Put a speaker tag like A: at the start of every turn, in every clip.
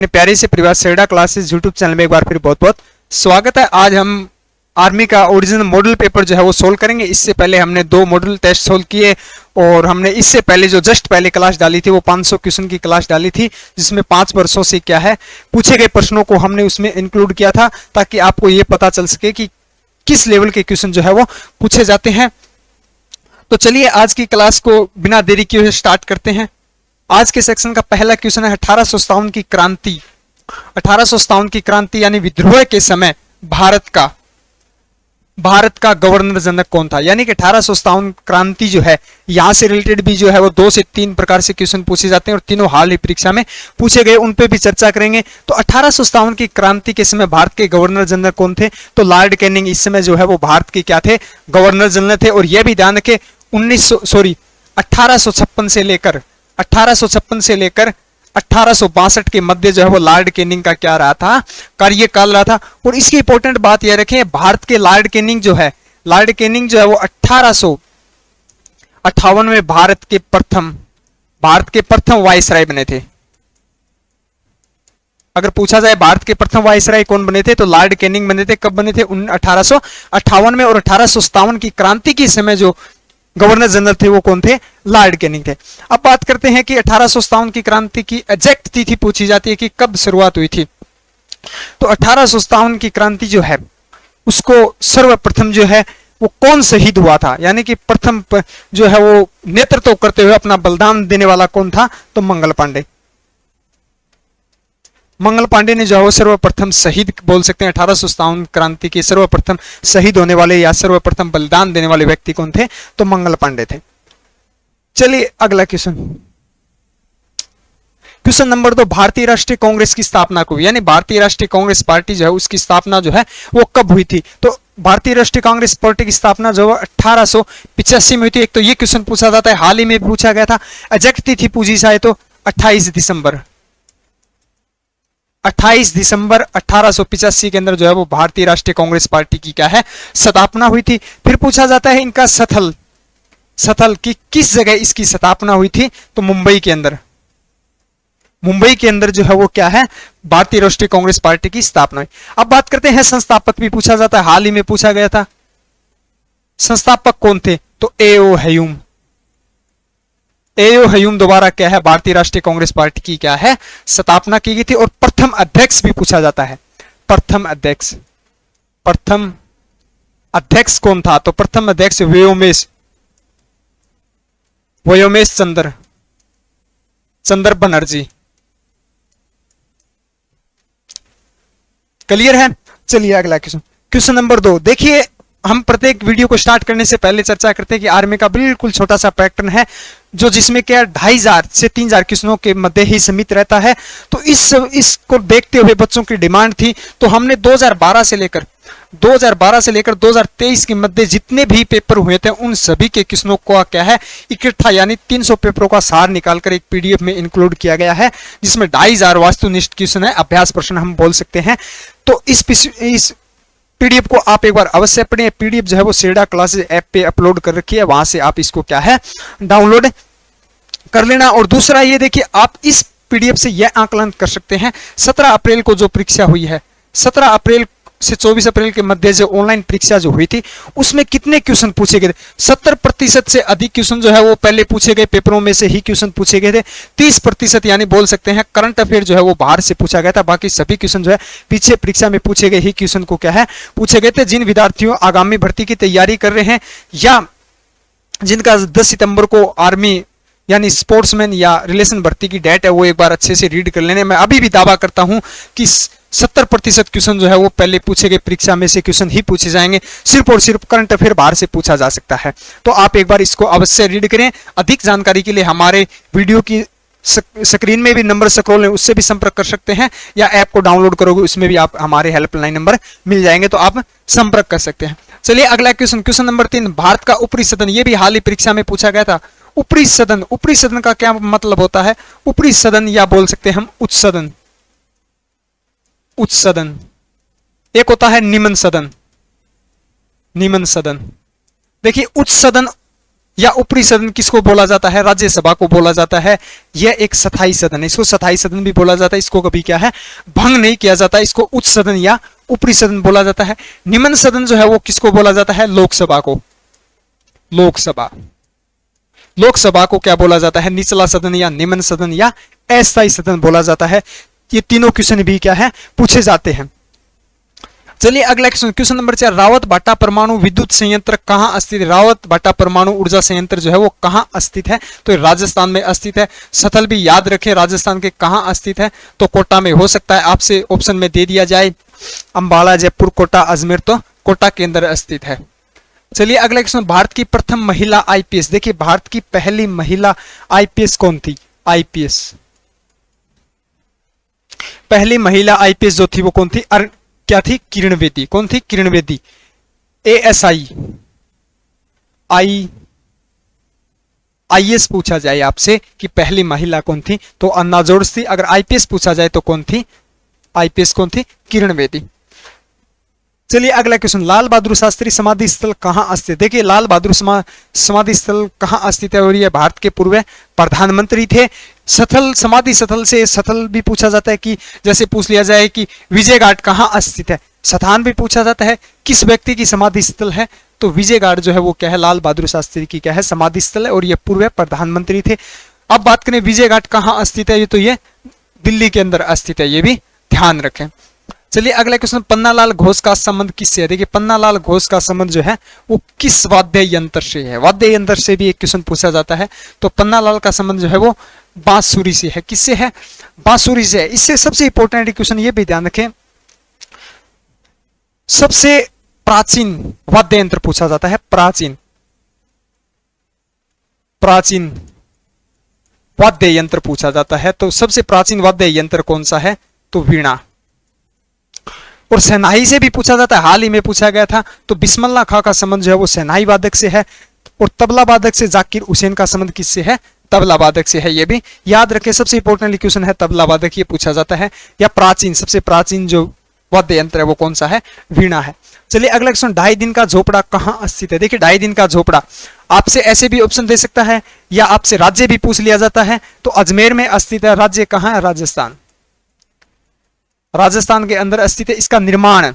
A: अपने प्यारे से परिवार सेडा क्लासेस यूट्यूब चैनल में एक बार फिर बहुत बहुत स्वागत है। आज हम आर्मी का ओरिजिनल मॉडल पेपर जो है वो सोल्व करेंगे। इससे पहले हमने 2 मॉडल टेस्ट सोल्व किए और हमने इससे पहले जो जस्ट पहले क्लास डाली थी वो 500 क्वेश्चन की क्लास डाली थी, जिसमें 5 वर्षों से क्या है पूछे गए प्रश्नों को हमने उसमें इंक्लूड किया था, ताकि आपको ये पता चल सके कि किस लेवल के क्वेश्चन जो है वो पूछे जाते हैं। तो चलिए आज की क्लास को बिना देरी किए स्टार्ट करते हैं। आज के सेक्शन का पहला क्वेश्चन है 1857 की क्रांति। 1857 की क्रांति यानी विद्रोह के समय भारत का गवर्नर जनरल कौन था? यानी कि 1857 क्रांति जो है, यहां से रिलेटेड भी जो है वो 2 से 3 प्रकार से क्वेश्चन पूछे जाते हैं और तीनों हाल ही परीक्षा में पूछे गए, उन पे भी चर्चा करेंगे। तो 1857 की क्रांति के समय भारत के गवर्नर जनरल कौन थे? तो लॉर्ड कैनिंग इस समय जो है वो भारत के क्या थे? गवर्नर जनरल थे। और यह भी ध्यान रखें 1856 से लेकर 1862 के मध्य जो है वो लॉर्ड कैनिंग का क्या रहा था? कार्यकाल रहा था। और इसकी इंपॉर्टेंट बात यह रखें, भारत के लॉर्ड कैनिंग जो है वो 1858 में भारत के प्रथम वायसराय बने थे। अगर पूछा जाए भारत के प्रथम वायसराय कौन बने थे तो लॉर्ड कैनिंग बने थे। कब बने थे? 1858 में। और 1857 की क्रांति के समय जो गवर्नर जनरल थे वो कौन थे? लॉर्ड कैनिंग थे। अब बात करते हैं कि 1857 की क्रांति की एग्जैक्ट तिथि पूछी जाती है कि कब शुरुआत हुई थी। तो 1857 की क्रांति जो है उसको सर्वप्रथम जो है वो कौन शहीद हुआ था? यानी कि प्रथम जो है वो नेतृत्व करते हुए अपना बलिदान देने वाला कौन था? तो मंगल पांडे ने जो है वो सर्वप्रथम शहीद बोल सकते हैं। 1857 क्रांति के सर्वप्रथम शहीद होने वाले या सर्वप्रथम बलिदान देने वाले व्यक्ति कौन थे? तो मंगल पांडे थे। चलिए अगला क्वेश्चन नंबर 2, भारतीय राष्ट्रीय कांग्रेस की स्थापना को, यानी भारतीय राष्ट्रीय कांग्रेस पार्टी जो है उसकी स्थापना जो है वो कब हुई थी? तो भारतीय राष्ट्रीय कांग्रेस पार्टी की स्थापना जो है 1885 में हुई थी। एक तो ये क्वेश्चन पूछा जाता है, हाल ही में पूछा गया था। एग्जैक्ट तिथि पूछी जाए तो 28 दिसंबर 1885 के अंदर जो है वो भारतीय राष्ट्रीय कांग्रेस पार्टी की क्या है? स्थापना हुई थी। फिर पूछा जाता है इनका स्थल की किस जगह इसकी स्थापना हुई थी? तो मुंबई के अंदर जो है वो क्या है? भारतीय राष्ट्रीय कांग्रेस पार्टी की स्थापना हुई। अब बात करते हैं संस्थापक भी पूछा जाता है, हाल ही में पूछा गया था। संस्थापक कौन थे? तो एओ हयूम दोबारा क्या है? भारतीय राष्ट्रीय कांग्रेस पार्टी की क्या है? स्थापना की गई थी। और प्रथम अध्यक्ष भी पूछा जाता है। प्रथम अध्यक्ष कौन था? तो प्रथम अध्यक्ष व्योमेश चंद्र बनर्जी। क्लियर है? चलिए अगला क्वेश्चन नंबर 2 देखिए। हम प्रत्येक वीडियो को स्टार्ट करने से पहले चर्चा करते हैं कि आर्मी का बिल्कुल छोटा सा पैटर्न है जो जिसमें क्या 2500 से 3000 क्वेश्चनों के मध्य ही सीमित रहता है। तो इसको देखते हुए बच्चों की डिमांड थी, तो हमने 2012 से लेकर 2023 के मध्य जितने भी पेपर हुए थे उन सभी के क्वेश्चनों को क्या है इकट्ठा, यानी 300 पेपरों का सार निकालकर एक पीडीएफ में इंक्लूड किया गया है, जिसमें 2500 वास्तुनिष्ठ क्वेश्चन है, अभ्यास प्रश्न हम बोल सकते हैं। तो इस पीडीएफ को आप एक बार अवश्य पढ़ें। पीडीएफ जो है वो सेडा क्लासेस ऐप पे अपलोड कर रखी है, वहां से आप इसको क्या है डाउनलोड कर लेना। और दूसरा ये देखिए, आप इस पीडीएफ से यह आकलन कर सकते हैं 17 अप्रैल को जो परीक्षा हुई है, 17 अप्रैल से 24 अप्रैल के मध्य जो ऑनलाइन परीक्षा जो हुई थी उसमें कितने क्वेश्चन पूछे गए थे? 70% से अधिक क्वेश्चन जो है वो पहले पूछे गए पेपरों में से ही क्वेश्चन पूछे गए थे। 30% यानी बोल सकते हैं करंट अफेयर जो है वो बाहर से पूछा गया था। बाकी सभी क्वेश्चन जो है पीछे परीक्षा में पूछे गए ही क्वेश्चन को क्या है पूछे गए थे। जिन विद्यार्थियों आगामी भर्ती की तैयारी कर रहे हैं या जिनका 10 सितंबर को आर्मी यानी स्पोर्ट्समैन या रिलेशन भर्ती की डेट है वो एक बार अच्छे से रीड कर लेने। मैं अभी भी दावा करता हूं कि 70% क्वेश्चन जो है वो पहले पूछे गए परीक्षा में से क्वेश्चन ही पूछे जाएंगे। सिर्फ और सिर्फ करंट अफेयर बाहर से पूछा जा सकता है। तो आप एक बार इसको अवश्य रीड करें। अधिक जानकारी के लिए हमारे वीडियो की स्क्रीन में भी नंबर स्क्रॉल है, उससे भी संपर्क कर सकते हैं, या ऐप को डाउनलोड करोगे उसमें भी आप हमारे हेल्पलाइन नंबर मिल जाएंगे, तो आप संपर्क कर सकते हैं। चलिए अगला क्वेश्चन नंबर 3, भारत का ऊपरी सदन, ये भी हाल ही परीक्षा में पूछा गया था। ऊपरी सदन का क्या मतलब होता है? ऊपरी सदन या बोल सकते हैं हम उच्च सदन। एक होता है निम्न सदन। देखिए उच्च सदन या ऊपरी सदन किसको बोला जाता है? राज्यसभा को बोला जाता है। यह एक स्थायी सदन है, इसको स्थायी सदन भी बोला जाता है। इसको कभी क्या है, भंग नहीं किया जाता, इसको उच्च सदन या ऊपरी सदन बोला जाता है। निम्न सदन जो है वो किसको बोला जाता है? लोकसभा को। लोकसभा, लोकसभा को क्या बोला जाता है? निचला सदन या निम्न सदन या अस्थायी सदन बोला जाता है। ये तीनों क्वेश्चन भी क्या है, पूछे जाते हैं। चलिए अगला क्वेश्चन, क्वेश्चन नंबर 4, रावत भाटा परमाणु विद्युत संयंत्र कहां स्थित है? रावत भाटा परमाणु ऊर्जा संयंत्र जो है वो कहां स्थित है? तो राजस्थान में स्थित है। स्थल भी याद रखें, राजस्थान के कहां स्थित है? तो कोटा में हो सकता है, आपसे ऑप्शन में दे दिया जाए अंबाला, जयपुर, कोटा, अजमेर, तो कोटा के अंदर स्थित है। चलिए अगला क्वेश्चन, भारत की प्रथम महिला आईपीएस, देखिए भारत की पहली महिला आईपीएस कौन थी? आईपीएस, पहली महिला आईपीएस जो थी वो कौन थी? क्या थी? किरण बेदी। कौन थी? किरण बेदी। एएसआई, आईएएस पूछा जाए आपसे कि पहली महिला कौन थी, तो अन्ना जोड्स थी। अगर आईपीएस पूछा जाए तो कौन थी? आईपीएस कौन थी? किरण बेदी। चलिए अगला क्वेश्चन, लाल बहादुर शास्त्री समाधि स्थल कहां स्थित? देखिए लाल बहादुर समाधि स्थल कहां स्थित है? और ये भारत के पूर्व प्रधानमंत्री थे। स्थल, समाधि स्थल से स्थल भी पूछा जाता है कि जैसे पूछ लिया जाए कि विजय घाट कहां स्थित है, स्थान भी पूछा जाता है। किस व्यक्ति की समाधि स्थल है? तो विजय घाट जो है वो क्या है? लाल बहादुर शास्त्री की क्या है? समाधि स्थल है, और ये पूर्व प्रधानमंत्री थे। अब बात करें विजय घाट कहां स्थित है, तो ये दिल्ली के अंदर स्थित है, ये भी ध्यान रखें। चलिए अगला क्वेश्चन, पन्नालाल घोष का संबंध किससे है? देखिए पन्नालाल घोष का संबंध जो है वो किस वाद्य यंत्र से है? वाद्य यंत्र से भी एक क्वेश्चन पूछा जाता है। तो पन्नालाल का संबंध जो है वो बांसुरी से है। किससे है? बांसुरी से है। इससे सबसे इंपॉर्टेंट क्वेश्चन ये भी ध्यान रखें, सबसे प्राचीन वाद्य यंत्र पूछा जाता है। प्राचीन वाद्य यंत्र पूछा जाता है। तो सबसे प्राचीन वाद्य यंत्र कौन सा है? तो वीणा। और शहनाई से भी पूछा जाता है, हाल ही में पूछा गया था। तो बिस्मिल्लाह खां का संबंध जो है वो शहनाई वादक से है। और तबला वादक से जाकिर हुसैन का संबंध किससे है? तबला वादक से है। ये भी याद रखें, सबसे इंपॉर्टेंट क्वेश्चन है तबला वादक, ये पूछा जाता है। या प्राचीन, सबसे प्राचीन जो वाद्य यंत्र है वो कौन सा है? वीणा है। चलिए अगला क्वेश्चन, 2.5 दिन का झोपड़ा कहां स्थित है? देखिए 2.5 दिन का झोपड़ा आपसे ऐसे भी ऑप्शन दे सकता है, या आपसे राज्य भी पूछ लिया जाता है। तो अजमेर में स्थित है। राज्य कहां है? राजस्थान, राजस्थान के अंदर स्थित है। इसका निर्माण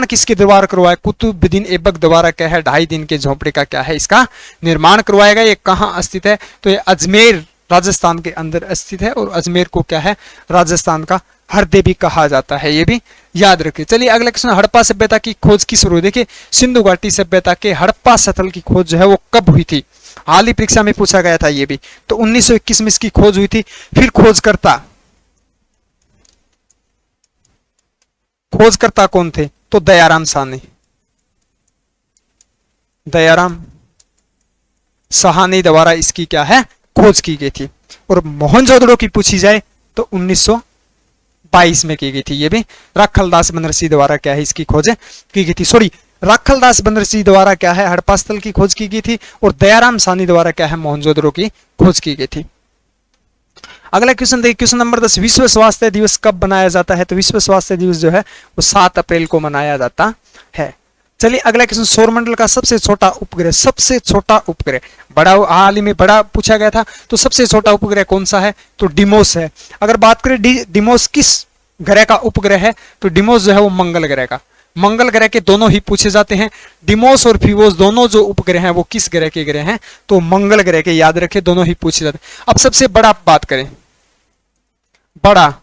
A: किसके द्वारा करवाया? कुतुबुद्दीन ऐबक द्वारा क्या है? 2.5 दिन के झोपड़े का क्या है? इसका निर्माण करवाएगा। ये कहां स्थित है? तो ये अजमेर राजस्थान के अंदर स्थित है। और अजमेर को क्या है? राजस्थान का हृदय भी कहा जाता है, ये भी याद रखिए। चलिए अगला क्वेश्चन, हड़प्पा सभ्यता की खोज किस शुरू हुई? देखिए सिंधु घाटी सभ्यता के हड़प्पा स्थल की खोज जो है वो कब हुई थी? हाल ही परीक्षा में पूछा गया था ये भी। तो 1921 में इसकी खोज हुई थी। फिर खोजकर्ता कौन थे? तो दयाराम साहनी द्वारा इसकी क्या है? खोज की गई थी। और मोहनजोदड़ो की पूछी जाए तो 1922 में की गई थी। ये भी राखलदास बनरसी द्वारा क्या है? इसकी खोज की गई थी। सॉरी, राखलदास बनरसी द्वारा क्या है? हड़प्पा स्थल की खोज की गई थी। और दयाराम साहनी द्वारा क्या है? मोहनजोदड़ो की खोज की गई थी। अगला क्वेश्चन देखिए, क्वेश्चन नंबर 10, विश्व स्वास्थ्य दिवस कब मनाया जाता है? तो विश्व स्वास्थ्य दिवस जो है वो 7 अप्रैल को मनाया जाता है। चलिए अगला क्वेश्चन, सौरमंडल का सबसे छोटा उपग्रह, बड़ा हाल ही में बड़ा पूछा गया था। तो सबसे छोटा उपग्रह कौन सा है? तो डिमोस है। अगर बात करें डिमोस किस ग्रह का उपग्रह है? तो डिमोस जो है वो मंगल ग्रह का। मंगल ग्रह के दोनों ही पूछे जाते हैं। डिमोस और फिवोस दोनों जो उपग्रह हैं वो किस ग्रह के ग्रह हैं? तो मंगल ग्रह के, याद रखें, दोनों ही पूछे जाते हैं। अब सबसे बड़ा बात करें, बड़ा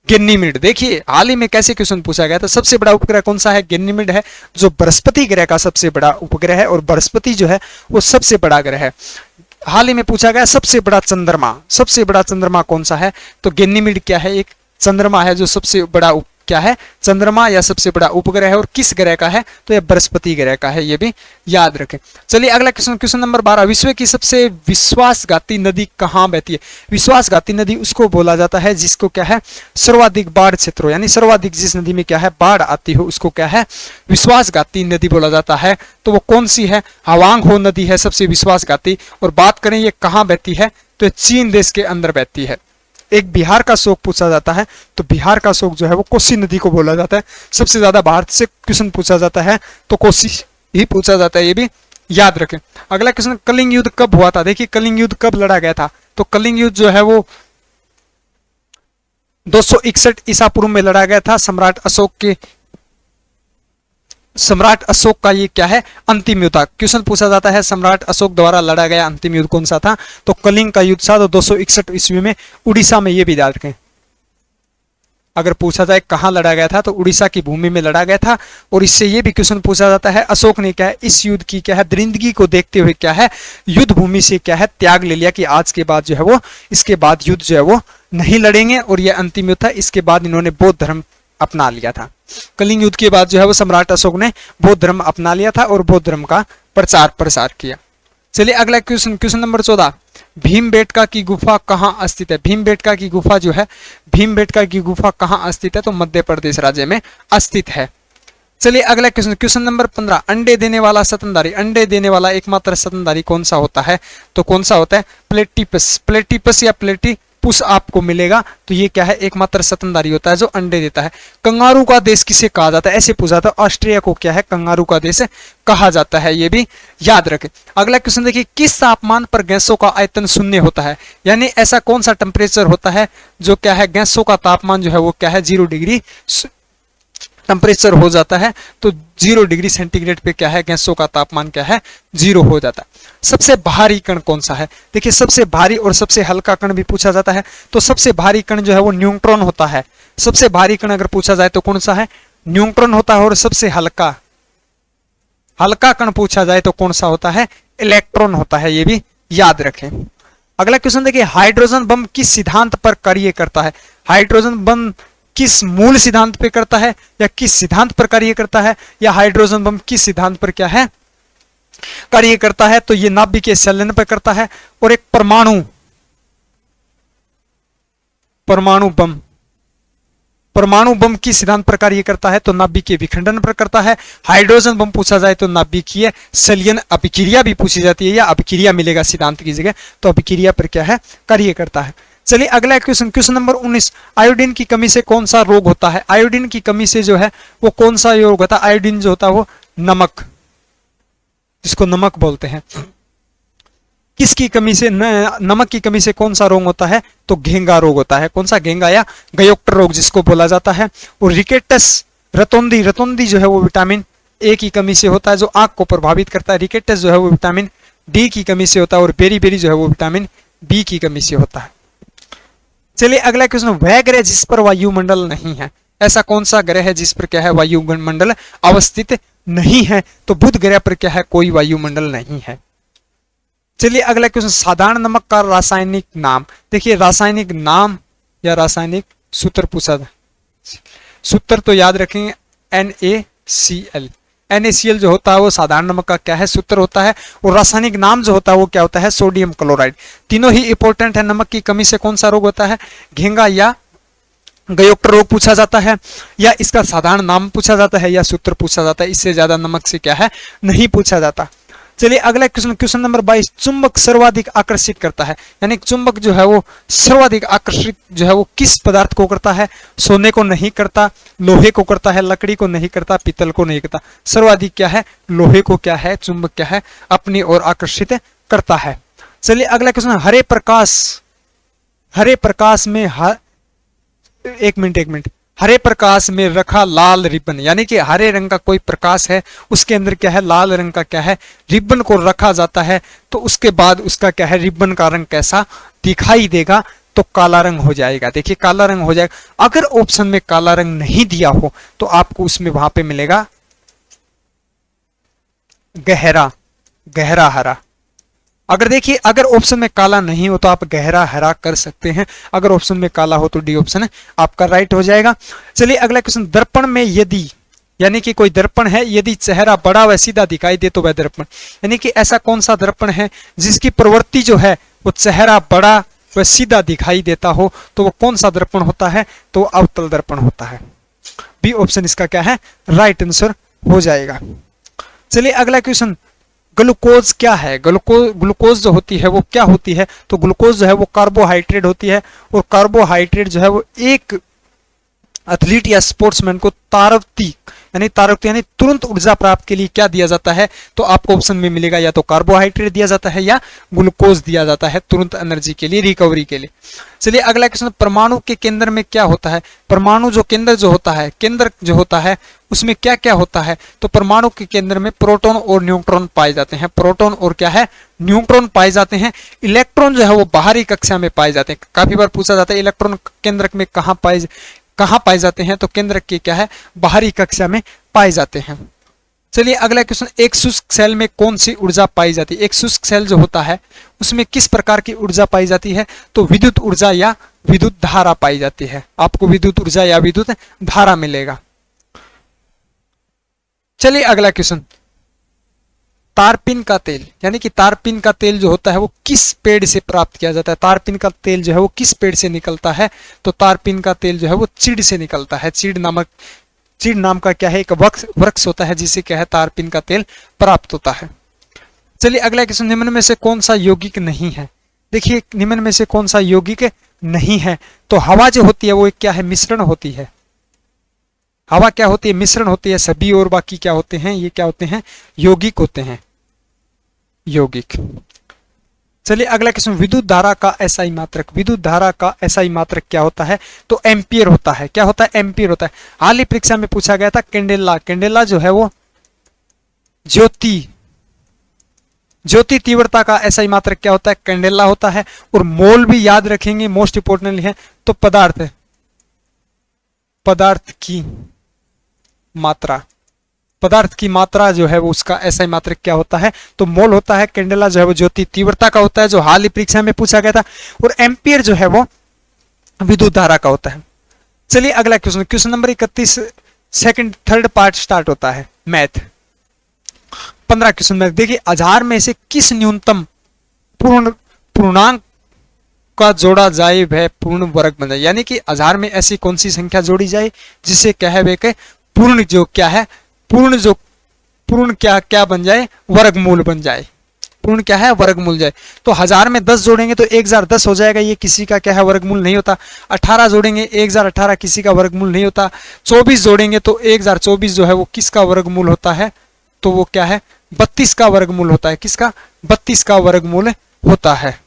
A: गैनीमेड। देखिए हाल ही में कैसे क्वेश्चन पूछा गया था, सबसे बड़ा उपग्रह कौन सा है? गैनीमेड है, जो बृहस्पति ग्रह का सबसे बड़ा उपग्रह है। और बृहस्पति जो है वो सबसे बड़ा ग्रह है। हाल ही में पूछा गया सबसे बड़ा चंद्रमा कौन सा है? तो गैनीमेड क्या है? एक चंद्रमा है जो सबसे बड़ा क्या है? चंद्रमा या सबसे बड़ा उपग्रह है। और किस ग्रह का है? तो यह बृहस्पति ग्रह का है, ये भी याद रखें। चलिए अगला क्वेश्चन, क्वेश्चन नंबर 12, विश्व की सबसे विश्वासघाती नदी कहां बहती है? विश्वासघाती नदी उसको बोला जाता है जिसको क्या है? सर्वाधिक बाढ़ क्षेत्र, यानी सर्वाधिक जिस नदी में क्या है? बाढ़ आती हो, उसको क्या है? विश्वासघाती नदी बोला जाता है। तो वो कौन सी है? हवांग हो नदी है सबसे विश्वासघाती। और बात करें ये कहां बहती है? तो चीन देश के अंदर बहती है। एक बिहार का शोक पूछा जाता है। तो बिहार का शोक जो है वो कोसी नदी को बोला जाता है। सबसे ज्यादा भारत से क्वेश्चन पूछा जाता है तो कोसी ही पूछा जाता है, ये भी याद रखें। अगला क्वेश्चन, कलिंग युद्ध कब हुआ था? देखिए कलिंग युद्ध कब लड़ा गया था, तो कलिंग युद्ध जो है वो 261 ईसा पूर्व में लड़ा गया था। सम्राट अशोक का ये क्या है, अंतिम युद्ध था। क्वेश्चन पूछा जाता है सम्राट अशोक द्वारा लड़ा गया अंतिम युद्ध कौन सा था, तो कलिंग का युद्ध था, तो 261 ईस्वी में उड़ीसा में, ये भी याद रखें। अगर पूछा जाए कहां लड़ा गया था, तो उड़ीसा की भूमि में लड़ा गया था। और इससे ये भी क्वेश्चन पूछा जाता है अशोक ने क्या है, इस युद्ध की क्या है, दरिंदगी को देखते हुए क्या है, युद्ध भूमि से क्या है, त्याग ले लिया कि आज के बाद जो है वो, इसके बाद युद्ध जो है वो नहीं लड़ेंगे, और यह अंतिम युद्ध था। इसके बाद इन्होंने बौद्ध धर्म अपना लिया था। कलिंग युद्ध के बाद जो है वो सम्राट अशोक ने बौद्ध धर्म अपना लिया था और बौद्ध धर्म का प्रचार प्रसार किया। चलिए अगला क्वेश्चन, क्वेश्चन नंबर 14, भीमबेटका की गुफा कहाँ स्थित है? भीमबेटका की गुफा जो है, भीमबेटका की गुफा कहाँ स्थित है, तो मध्य प्रदेश राज्य में स्थित है। चलिए अगला क्वेश्चन, क्वेश्चन नंबर 15, अंडे देने वाला स्तनधारी, अंडे देने वाला एकमात्र स्तनधारी कौन सा होता है, तो कौन सा होता है, प्लेटिपस। प्लेटिपस या प्लेटिपस आपको मिलेगा, तो ये क्या है, एकमात्र स्तनधारी होता है जो अंडे देता है। कंगारू का देश किसे कहा जाता है, ऐसे पूछा था, ऑस्ट्रिया को क्या है, कंगारू का देश कहा जाता है, ये भी याद रखें। अगला क्वेश्चन देखिए, किस तापमान पर गैसों का आयतन शून्य होता है, यानी ऐसा कौन सा टेम्परेचर होता है जो क्या है, गैसों का तापमान जो है वो क्या है, 0 डिग्री टेम्परेचर हो जाता है, तो 0 डिग्री सेंटीग्रेड पे क्या है, गैसों का तापमान क्या है, 0 हो जाता है। सबसे भारी कण कौन सा है? देखिए सबसे भारी और सबसे हल्का कण भी पूछा जाता है, तो सबसे भारी कण जो है वो न्यूट्रॉन होता है। सबसे भारी कण अगर पूछा जाए तो कौन सा है, न्यूट्रॉन होता है। और सबसे हल्का कण पूछा जाए तो कौन सा होता है, इलेक्ट्रॉन होता है, ये भी याद रखें। अगला क्वेश्चन देखिए, हाइड्रोजन बम किस सिद्धांत पर कार्य करता है? हाइड्रोजन बम किस मूल सिद्धांत पे करता है, या किस सिद्धांत पर कार्य करता है, या हाइड्रोजन बम किस सिद्धांत पर क्या है, कार्य करता है? तो ये नाभिकीय संलयन पर करता है। और एक परमाणु बम किस सिद्धांत पर कार्य करता है, तो नाभिकीय विखंडन पर करता है। हाइड्रोजन बम पूछा जाए तो नाभिकीय संलयन अभिक्रिया भी पूछी जाती है, या अभिक्रिया मिलेगा सिद्धांत की जगह, तो अभिक्रिया पर क्या है, कार्य करता है। चलिए अगला क्वेश्चन, क्वेश्चन नंबर 19, आयोडीन की कमी से कौन सा रोग होता है? आयोडीन की कमी से जो है वो कौन सा रोग होता है? आयोडीन जो होता है वो नमक, जिसको नमक बोलते हैं, किसकी कमी से, नमक की कमी से कौन सा रोग होता है, तो घेंगा रोग होता है। कौन सा, घेंगा या गयोक्टर रोग जिसको बोला जाता है। और रिकेटस रतौंधी जो है वो विटामिन ए की कमी से होता है, जो आंख को प्रभावित करता है। रिकेटस जो है वो विटामिन डी की कमी से होता है। और बेरी जो है वो विटामिन बी की कमी से होता है। चलिए अगला क्वेश्चन, वह ग्रह जिस पर वायुमंडल नहीं है, ऐसा कौन सा ग्रह है जिस पर क्या है, वायुमंडल अवस्थित नहीं है? तो बुध ग्रह पर क्या है, कोई वायुमंडल नहीं है। चलिए अगला क्वेश्चन, साधारण नमक का रासायनिक नाम। देखिए रासायनिक नाम या रासायनिक सूत्र पूछा था, सूत्र तो याद रखेंगे NaCl। NaCl जो होता है वो साधारण नमक का क्या है, सूत्र होता है। और रासायनिक नाम जो होता है वो क्या होता है, सोडियम क्लोराइड। तीनों ही इंपॉर्टेंट है। नमक की कमी से कौन सा रोग होता है, घेंगा या गयोक्टर रोग पूछा जाता है, या इसका साधारण नाम पूछा जाता है, या सूत्र पूछा जाता है। इससे ज्यादा नमक से क्या है, नहीं पूछा जाता। चलिए अगला क्वेश्चन, क्वेश्चन नंबर 22, चुंबक सर्वाधिक आकर्षित करता है, यानी चुंबक जो है वो सर्वाधिक आकर्षित जो है वो किस पदार्थ को करता है? सोने को नहीं करता, लोहे को करता है, लकड़ी को नहीं करता, पीतल को नहीं करता। सर्वाधिक क्या है, लोहे को क्या है, चुंबक क्या है, अपनी ओर आकर्षित करता है। चलिए अगला क्वेश्चन, हरे प्रकाश में एक मिनट, हरे प्रकाश में रखा लाल रिबन, यानी कि हरे रंग का कोई प्रकाश है, उसके अंदर क्या है, लाल रंग का क्या है, रिबन को रखा जाता है। तो उसके बाद उसका क्या है, रिबन का रंग कैसा दिखाई देगा, तो काला रंग हो जाएगा। देखिए काला रंग हो जाएगा। अगर ऑप्शन में काला रंग नहीं दिया हो तो आपको उसमें वहां पे मिलेगा गहरा हरा। अगर देखिए अगर ऑप्शन में काला नहीं हो तो आप गहरा हरा कर सकते हैं। अगर ऑप्शन में काला हो तो डी ऑप्शन आपका राइट हो जाएगा। चलिए अगला क्वेश्चन, दर्पण में यदि, यानी कि कोई दर्पण है, यदि चेहरा बड़ा व सीधा दिखाई दे तो वह दर्पण, यानी कि ऐसा कौन सा दर्पण है जिसकी प्रवृत्ति जो है वो चेहरा बड़ा व सीधा दिखाई देता हो, तो वो कौन सा दर्पण होता है, तो अवतल दर्पण होता है। बी ऑप्शन इसका क्या है, राइट आंसर हो जाएगा। चलिए अगला क्वेश्चन, ग्लूकोज क्या है? ग्लूकोज जो होती है वो क्या होती है, तो ग्लूकोज जो है वो कार्बोहाइड्रेट होती है। और कार्बोहाइड्रेट जो है वो एक एथलीट या स्पोर्ट्समैन को ताकती, यानी तारकत्व यानी तुरंत ऊर्जा प्राप्त के लिए क्या दिया जाता है, तो आपको ऑप्शन में मिलेगा या तो कार्बोहाइड्रेट दिया जाता है या ग्लूकोज दिया जाता है तुरंत एनर्जी के लिए, रिकवरी के लिए। चलिए अगला क्वेश्चन, परमाणु के केंद्र में क्या होता है? परमाणु जो केंद्र जो होता है, केंद्र जो होता है उसमें क्या क्या होता है? तो परमाणु के केंद्र में प्रोटॉन और न्यूट्रॉन पाए जाते हैं। प्रोटॉन और क्या है, न्यूट्रॉन पाए जाते हैं। इलेक्ट्रॉन जो है वो बाहरी कक्षा में पाए जाते हैं। काफी बार पूछा जाता है इलेक्ट्रॉन केंद्रक में कहाँ पाए जाते हैं, तो केंद्रक के क्या है, बाहरी कक्षा में पाए जाते हैं। चलिए अगला क्वेश्चन, एक शुष्क सेल में कौन सी ऊर्जा पाई जाती है? एक शुष्क सेल जो होता है उसमें किस प्रकार की ऊर्जा पाई जाती है? तो विद्युत ऊर्जा या विद्युत धारा पाई जाती है। आपको विद्युत ऊर्जा या विद्युत धारा मिलेगा। चलिए अगला क्वेश्चन, तारपीन का तेल यानी कि तारपीन का तेल जो होता है वो किस पेड़ से प्राप्त किया जाता है? तारपीन का तेल जो है वो किस पेड़ से निकलता है? तो तारपीन का तेल जो है वो चीड़ से निकलता है। चीड़ नाम का क्या है, एक वृक्ष होता है जिसे क्या है, तारपीन का तेल प्राप्त होता है। चलिए अगला क्वेश्चन, निम्न में से कौन सा यौगिक नहीं है? देखिए निम्न में से कौन सा यौगिक नहीं है? तो हवा जो होती है वो एक क्या है, मिश्रण होती है। हवा क्या होती है, मिश्रण होती है। सभी और बाकी क्या होते हैं, ये क्या होते हैं, यौगिक होते हैं, यौगिक। चलिए अगला क्वेश्चन, विद्युत धारा का एसआई मात्रक। विद्युत धारा का एसआई मात्रक क्या होता है? तो एम्पियर होता है। क्या होता है, एम्पियर होता है। हाल ही परीक्षा में पूछा गया था कैंडेला। कैंडेला जो है वो ज्योति तीव्रता का एसआई मात्रक क्या होता है, कैंडेला होता है। और मोल भी याद रखेंगे, मोस्ट इंपोर्टेंट है। तो पदार्थ की मात्रा जो है वो उसका एसआई मात्रक क्या होता है, तो मोल होता है। कैंडेला जो है वो ज्योति तीव्रता का होता है, जो हाल ही परीक्षा में पूछा गया था। और एम्पियर जो है वो विद्युत धारा का होता है। चलिए अगला question, question number 31 third part start होता है, मैथ 15 क्वेश्चन में। देखिए 1000 में से किस न्यूनतम पूर्णांक का जोड़ा जाए वह पूर्ण वर्ग बन जाए। यानी कि 1000 में ऐसी कौन सी संख्या जोड़ी जाए जिसे क्या है, वे पूर्ण जो क्या है, पूर्ण क्या बन जाए, वर्गमूल बन जाए। पूर्ण क्या है, वर्गमूल जाए। तो 1000 में 10 जोड़ेंगे तो 1010 हो जाएगा, ये किसी का क्या है, वर्गमूल नहीं होता। 18 जोड़ेंगे 1018, किसी का वर्गमूल नहीं होता। 24 जोड़ेंगे तो 1024 जो है वो किसका वर्गमूल होता है, तो वो क्या है, 32 का वर्गमूल होता है। किसका, 32 का वर्गमूल होता है।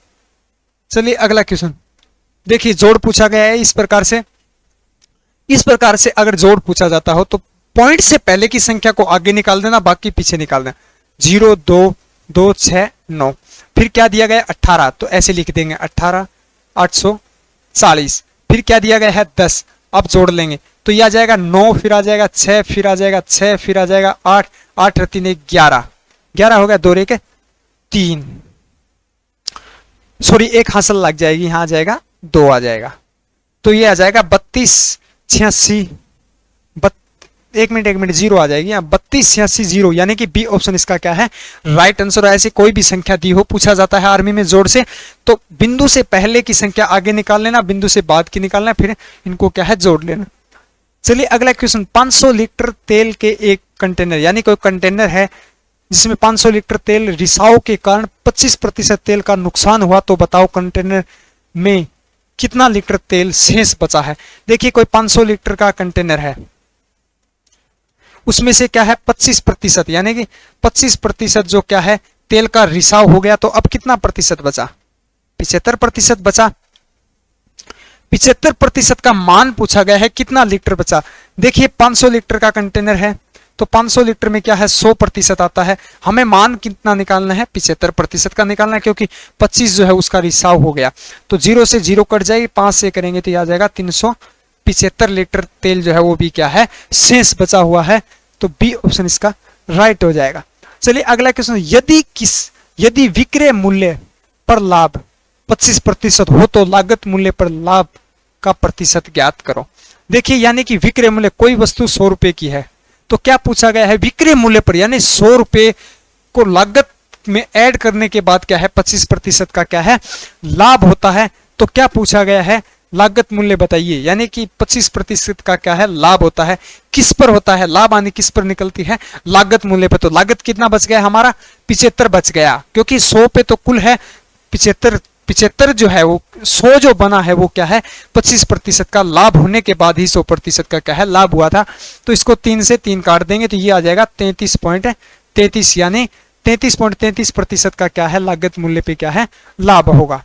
A: चलिए अगला क्वेश्चन, देखिए जोड़ पूछा गया है इस प्रकार से अगर जोड़ पूछा जाता हो तो पॉइंट से पहले की संख्या को आगे निकाल देना, बाकी पीछे निकाल देना। 0 2 2 6 9, फिर क्या दिया गया 18, तो ऐसे लिख देंगे 18 840। फिर क्या दिया गया है 10, अब जोड़ लेंगे तो यह आ जाएगा 9, फिर आ जाएगा 6, फिर आ जाएगा 6, फिर आ जाएगा 8, 8 3 11, 11 हो गया, 2 रे के 3, सॉरी एक हासिल लग जाएगी, यहां आ जाएगा 2 आ जाएगा। तो ये आ जाएगा 32 86, एक मिनट 0 आ जाएगी यहाँ, 32 86 0, यानी कि बी ऑप्शन इसका क्या है, राइट आंसर। ऐसी कोई भी संख्या दी हो, पूछा जाता है आर्मी में जोड़ से, तो बिंदु से पहले की संख्या आगे निकाल लेना, बिंदु से बाद की निकालना, फिर इनको क्या है, जोड़ लेना। चलिए अगला क्वेश्चन, 500 लीटर तेल के एक कंटेनर, यानी कोई कंटेनर है जिसमें 500 लीटर तेल रिसाव के कारण 25% तेल का नुकसान हुआ, तो बताओ कंटेनर में कितना लीटर तेल शेष बचा है। देखिए कोई 500 लीटर का कंटेनर है, उसमें से क्या है 25%, यानी कि 25% जो क्या है तेल का रिसाव हो गया, तो अब कितना प्रतिशत बचा, 75% बचा। 75% का मान पूछा गया है, कितना लीटर बचा। देखिए 500 लीटर का कंटेनर है, तो 500 लीटर में क्या है 100% आता है, हमें मान कितना निकालना है, 75% का निकालना है, क्योंकि 25 जो है उसका रिसाव हो गया, तो 0 से 0 कट जाएगी, 5 से करेंगे तो यह आ जाएगा 375 लीटर तेल जो है वो भी क्या है, शेष बचा हुआ है, तो बी ऑप्शन इसका राइट हो जाएगा। चलिए अगला क्वेश्चन, यदि विक्रय मूल्य पर लाभ 25% हो तो लागत मूल्य पर लाभ का प्रतिशत ज्ञात करो। देखिए यानी कि विक्रय मूल्य, कोई वस्तु 100 रुपए की है, तो क्या पूछा गया है, विक्रय मूल्य पर, यानी 100 रुपए को लागत में ऐड करने के बाद क्या है 25% का क्या है लाभ होता है, तो क्या पूछा गया है, लागत मूल्य बताइए। यानी कि 25% का क्या है लाभ होता है, किस पर होता है, लाभ हानि किस पर निकलती है, लागत मूल्य पर। तो लागत कितना बच गया हमारा, 75 बच गया, क्योंकि 100 पे तो कुल है 75 75 जो है वो 100 जो बना है वो क्या है 25% का लाभ होने के बाद ही 100% का क्या है लाभ हुआ था। तो इसको 3 से 3 काट देंगे तो ये आ जाएगा 33.33 यानी 33.33% का क्या है लागत मूल्य पे क्या है लाभ होगा।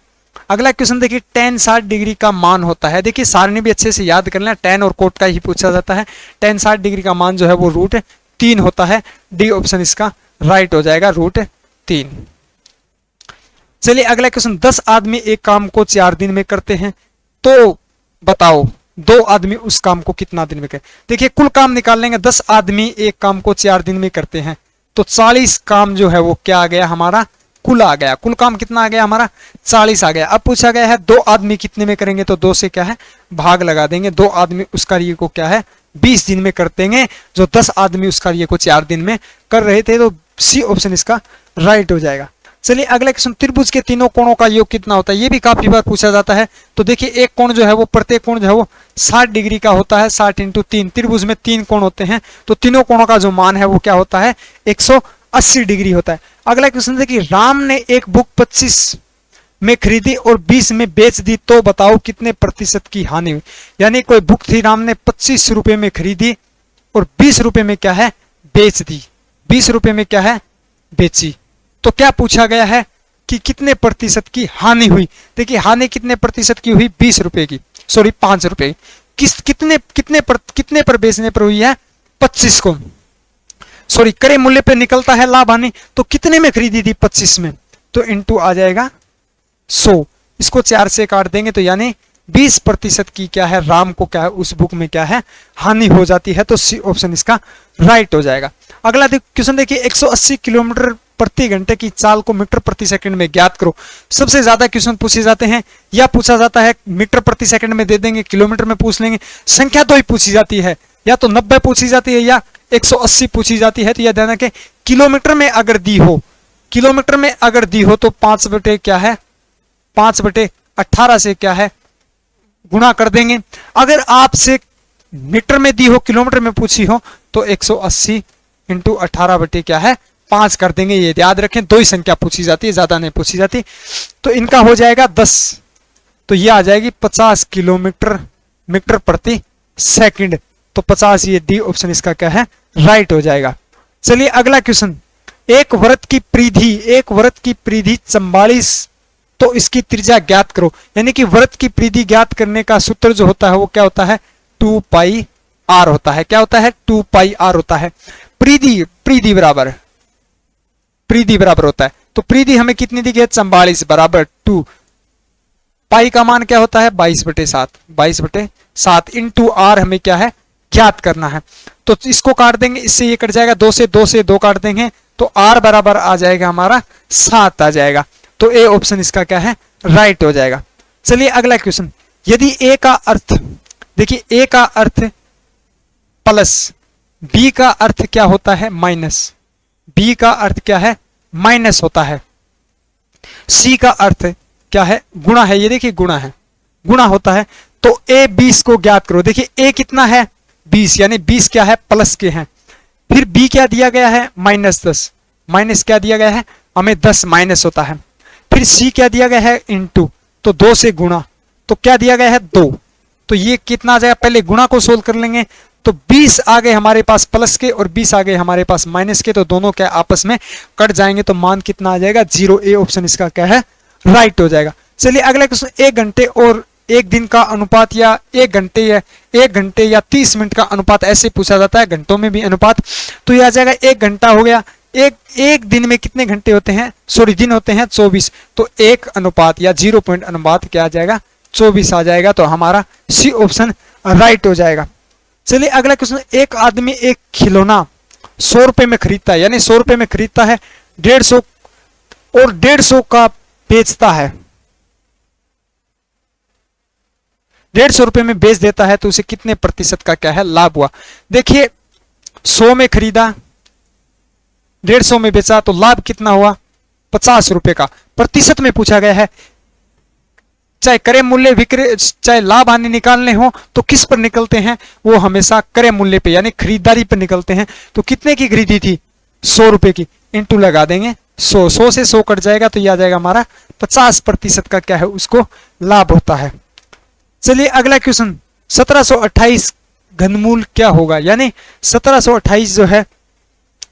A: अगला क्वेश्चन देखिए tan 60 डिग्री का मान होता है। देखिए सारणी भी अच्छे से याद कर लेना, tan और कोट का ही पूछा जाता है। tan 60 डिग्री का मान जो है वो √3 होता है। डी ऑप्शन इसका राइट हो जाएगा √3। चलिए अगला क्वेश्चन 10 आदमी एक काम को 4 दिन में करते हैं तो बताओ 2 आदमी उस काम को कितना दिन में करें। देखिए कुल काम निकाल लेंगे, 10 आदमी एक काम को 4 दिन में करते हैं तो 40 काम जो है वो क्या आ गया हमारा कुल आ गया। कुल काम कितना आ गया हमारा 40 आ गया। अब पूछा गया है 2 आदमी कितने में करेंगे तो 2 से क्या है भाग लगा देंगे। 2 आदमी उस कार्य को क्या है 20 दिन में करते हैं, जो 10 आदमी उस कार्य को 4 दिन में कर रहे थे। तो सी ऑप्शन इसका राइट हो जाएगा। चलिए अगला क्वेश्चन त्रिभुज के तीनों कोणों का योग कितना होता है, ये भी काफी बार पूछा जाता है। तो देखिए एक कोण जो है वो प्रत्येक कोण जो है वो 60 डिग्री का होता है। 60 × 3, त्रिभुज में 3 कोण होते हैं तो तीनों कोणों का जो मान है वो क्या होता है 180 डिग्री होता है। अगला क्वेश्चन देखिए राम ने एक बुक 25 में खरीदी और 20 में बेच दी तो बताओ कितने प्रतिशत की हानि हुई। यानी कोई बुक थी, राम ने 25 रुपए में खरीदी और 20 रुपए में क्या है बेच दी, 20 रुपए में क्या है बेची। तो क्या पूछा गया है कि कितने प्रतिशत की हानि हुई। देखिए हानि कितने प्रतिशत की हुई 20 रुपए की, सॉरी 5 रुपए की। कितने पर बेचने पर हुई है 25 को, सॉरी क्रय मूल्य पे निकलता है लाभ हानि। तो कितने में खरीदी थी 25 में, तो इनटू आ जाएगा 100। इसको 4 से काट देंगे तो यानी 20% की क्या है राम को क्या है उस बुक में क्या है हानि हो जाती है। तो सी ऑप्शन इसका राइट हो जाएगा। अगला क्वेश्चन देखिए 180 किलोमीटर प्रति घंटे की चाल को मीटर प्रति सेकंड में ज्ञात करो। सबसे ज्यादा क्वेश्चन पूछे जाते हैं, या पूछा जाता है मीटर प्रति सेकंड में दे देंगे, किलोमीटर में पूछ लेंगे। संख्या तो ही पूछी जाती है, या तो 90 पूछी जाती है या 180 पूछी जाती है। तो यह देना कि किलोमीटर में अगर दी हो, किलोमीटर में अगर दी हो तो 5 बटे क्या है 5/18 से क्या है गुणा कर देंगे। अगर आपसे मीटर में दी हो किलोमीटर में पूछी हो तो 180 × 18 बटे क्या है 5 कर देंगे। ये याद रखें, 2 ही संख्या पूछी जाती है, ज्यादा नहीं पूछी जाती। तो इनका हो जाएगा 10, तो ये आ जाएगी 50 किलोमीटर मीटर प्रति सेकंड। तो 50 ये डी ऑप्शन इसका क्या है राइट हो जाएगा। चलिए अगला क्वेश्चन, एक वृत्त की परिधि 44 तो इसकी त्रिज्या ज्ञात करो। यानी कि वृत्त की परिधि ज्ञात करने का सूत्र जो होता है वो क्या होता है 2πr होता है। क्या होता है 2πr होता है। परिधि बराबर होता है। तो परिधि हमें कितनी दी गई है 44 बराबर 2 पाई का मान क्या होता है 22/7 इंटू आर हमें क्या है ज्ञात करना है। तो इसको काट देंगे, इससे ये कट जाएगा, 2 से 2 काट देंगे तो आर बराबर आ जाएगा हमारा 7 आ जाएगा। तो ए ऑप्शन इसका क्या है राइट हो जाएगा। चलिए अगला क्वेश्चन, यदि ए का अर्थ देखिए ए का अर्थ प्लस, बी का अर्थ क्या होता है माइनस, बी का अर्थ क्या है माइनस होता है, सी का अर्थ क्या है गुणा है। ये देखिए गुणा होता है। तो ए 20 को ज्ञात करो। देखिए ए कितना है 20 यानी 20 क्या है प्लस के हैं। फिर बी क्या दिया गया है -10, माइनस क्या दिया गया है हमें 10 माइनस होता है। फिर सी क्या दिया गया है इंटू, तो 2 से गुणा, तो क्या दिया गया है 2। तो ये कितना आ जाएगा, पहले गुणा को सोल्व कर लेंगे। तो 20 आ गए हमारे पास प्लस के और 20 आ गए हमारे पास माइनस के, तो दोनों क्या आपस में कट जाएंगे तो मान कितना आ जाएगा 0। ए ऑप्शन इसका क्या है राइट हो जाएगा। चलिए अगला क्वेश्चन, 1 घंटे और 1 दिन का अनुपात या 1 घंटे या 30 मिनट का अनुपात ऐसे पूछा जाता है, घंटों में भी अनुपात। तो ये आ जाएगा 1 घंटा हो गया, एक दिन में कितने घंटे होते हैं, सॉरी दिन होते हैं 24। तो 1 अनुपात या 0 पॉइंट अनुपात क्या आ जाएगा 24 आ जाएगा। तो हमारा सी ऑप्शन राइट हो जाएगा। चलिए अगला क्वेश्चन, एक आदमी एक खिलौना 100 रुपए में खरीदता है, यानी 100 रुपए में खरीदता है 150 और 150 का बेचता है, 150 रुपए में बेच देता है, तो उसे कितने प्रतिशत का क्या है लाभ हुआ। देखिए 100 में खरीदा 150 में बेचा तो लाभ कितना हुआ 50 रुपए का। प्रतिशत में पूछा गया है, चाहे क्रय मूल्य विक्रय चाहे लाभ हानि निकालने हो तो किस पर निकलते हैं, वो हमेशा क्रय मूल्य पे यानी खरीदारी पर निकलते हैं। तो कितने की खरीदी थी 100 रुपए की, इंटू लगा देंगे 100 से 100 कट जाएगा तो ये आ जाएगा हमारा 50% का क्या है उसको लाभ होता है। चलिए अगला क्वेश्चन, 1728 घनमूल क्या होगा, यानी 1728 जो है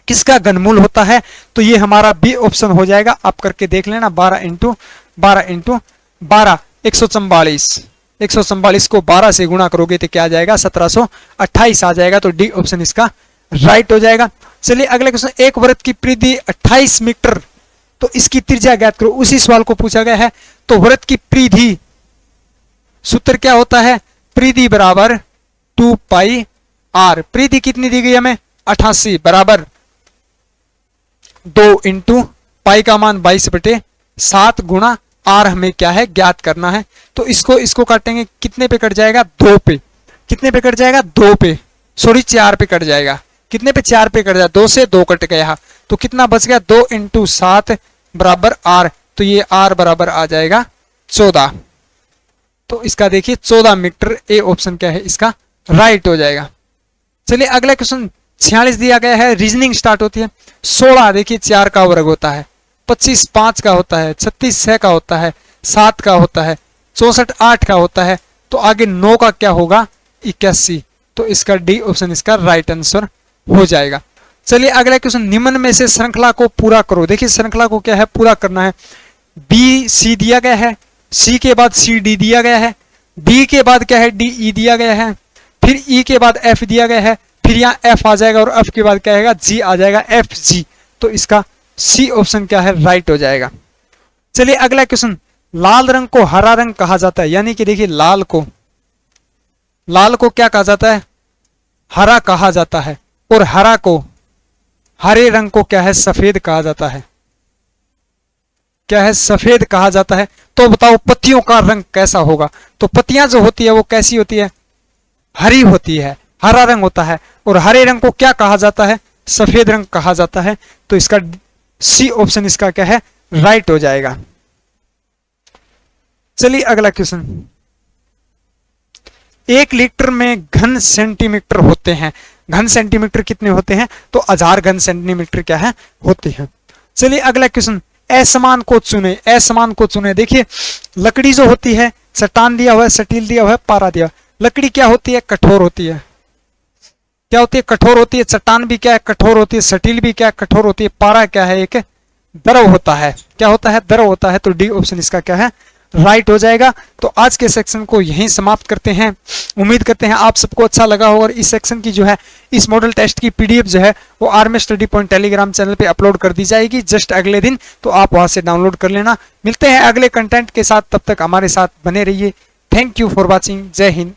A: किसका घनमूल होता है, तो ये हमारा बी ऑप्शन हो जाएगा। आप करके देख लेना, 12 इंटू 12 इंटू 12 144 को 12 से गुणा करोगे तो क्या आ जाएगा 1728 आ जाएगा, तो डी ऑप्शन इसका राइट हो जाएगा। चलिए अगला क्वेश्चन, एक वृत्त की परिधि 28 मीटर, तो इसकी त्रिज्या ज्ञात करो। उसी सवाल को पूछा गया है। तो वृत्त की परिधि सूत्र क्या होता है, परिधि बराबर 2 पाई आर। परिधि कितनी दी गई हमें 88 बराबर 2 इंटू पाई का मान 22/7 गुणा आर हमें क्या है ज्ञात करना है। तो इसको काटेंगे, कितने पे कट जाएगा 2 पे, कितने पे कट जाएगा 2 पे, सॉरी 4 पे कट जाएगा। कितने पे 4 पे कट जाएगा, 2 से 2 कट गया तो कितना बच गया 2 इंटू 7 बराबर आर, तो ये आर बराबर आ जाएगा 14। तो इसका देखिए 14 मीटर, ए ऑप्शन क्या है इसका राइट हो जाएगा। चलिए अगला क्वेश्चन 46 दिया गया है, रीजनिंग स्टार्ट होती है। 16 देखिए 4 का वर्ग होता है, 25 5 का होता है, 36 6 का होता है, 7 का होता है, 64 8 का होता है, तो आगे 9 का क्या होगा 81, तो इसका डी ऑप्शन इसका राइट आंसर हो जाएगा। चलिए अगला क्वेश्चन, निम्न में से श्रृंखला को पूरा करो। देखिए श्रृंखला को क्या है पूरा करना है। बी सी दिया गया है, सी के बाद सी डी दिया गया है, डी के बाद क्या है डी ई दिया गया है, फिर ई के बाद एफ दिया गया है, फिर यहाँ एफ आ जाएगा और एफ के बाद क्या आएगा जी आ जाएगा, एफ जी, तो इसका सी ऑप्शन क्या है राइट हो जाएगा। चलिए अगला क्वेश्चन, लाल रंग को हरा रंग कहा जाता है, यानी कि देखिए लाल को क्या कहा जाता है हरा कहा जाता है, और हरे रंग को क्या है सफेद कहा जाता है, क्या है सफेद कहा जाता है। तो बताओ पत्तियों का रंग कैसा होगा, तो पत्तियां जो होती है वो कैसी होती है हरी होती है, हरा रंग होता है, और हरे रंग को क्या कहा जाता है सफेद रंग कहा जाता है, तो इसका सी ऑप्शन इसका क्या है राइट हो जाएगा। चलिए अगला क्वेश्चन, 1 लीटर में घन सेंटीमीटर होते हैं, घन सेंटीमीटर कितने होते हैं, तो 1000 घन सेंटीमीटर क्या है होते हैं। चलिए अगला क्वेश्चन, असमान को चुने, असमान को चुने। देखिए लकड़ी जो होती है, चट्टान दिया हुआ है, सटील दिया हुआ है, पारा दिया। लकड़ी क्या होती है कठोर होती है, क्या होती है कठोर होती है, चट्टान भी क्या है कठोर होती है, सटील भी क्या है कठोर होती है, पारा क्या है एक द्रव होता है, क्या होता है द्रव होता है, तो डी ऑप्शन इसका क्या है राइट हो जाएगा। तो आज के सेक्शन को यहीं समाप्त करते हैं। उम्मीद करते हैं आप सबको अच्छा लगा हो, और इस सेक्शन की जो है इस मॉडल टेस्ट की पीडीएफ जो है वो army study point Telegram channel पे अपलोड कर दी जाएगी जस्ट अगले दिन, तो आप वहां से डाउनलोड कर लेना। मिलते हैं अगले कंटेंट के साथ, तब तक हमारे साथ बने रहिए। Thank you for watching. जय हिंद,